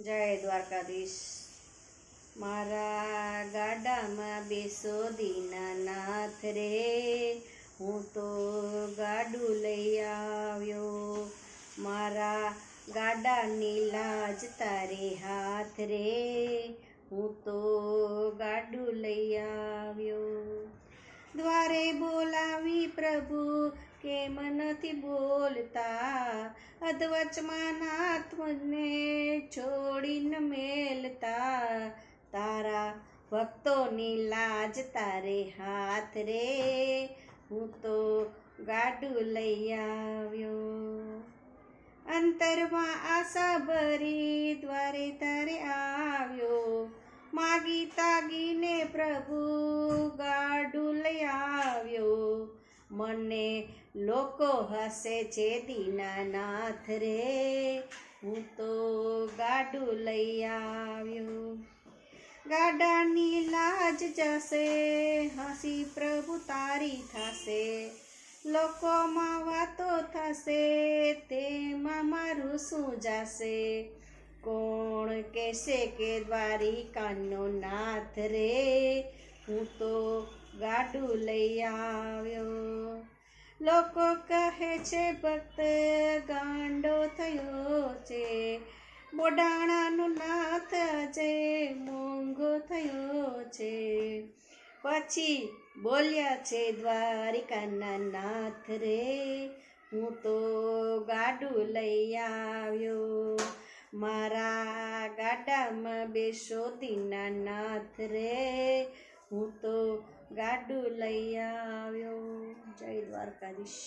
જય દ્વારકાધીશ। મારા ગાડામાં બેસો દીનાનાથ રે, હું તો ગાડું લઈ આવ્યો। મારા ગાડાની લાજ તારે હાથ રે, હું તો ગાડું લઈ આવ્યો। દ્વારે બોલાવી પ્રભુ કેમ નથી બોલતા, અધવચમાં નાથ મને છોડીને મેલતા। તારા ભક્તોની લાજ તારે હાથ રે, હું તો ગાડું લઈ આવ્યો। અંતરમાં આશા ભરી દ્વારે તારે આવ્યો, માગી તાગીને પ્રભુ ગાડું લઈ આવ્યો। મને લોકો હસે છે દીનાનાથ રે, હું તો ગાડું લઈ આવ્યો। ગાડાની લાજ જશે, હસી પ્રભુ તારી થશે, લોકોમાં વાતો થશે, તેમાં મારું શું જશે। કોણ કહેશે કે દ્વારિકાનો નાથ રે, હું તો ગાડું લઈ આવ્યો। લોકો કહે છે ભક્ત ગાંડો થયો છે, બોડાણાનો નાથ આજે મોંઘો થયો છે। પછી બોલ્યા છે દ્વારિકાના નાથ રે, હું તો ગાડું લઈ આવ્યો। મારા ગાડામાં બેસો દીનાનાથ રે, હું તો ગાડું લઈ આવ્યો। જય દ્વારકાધીશ।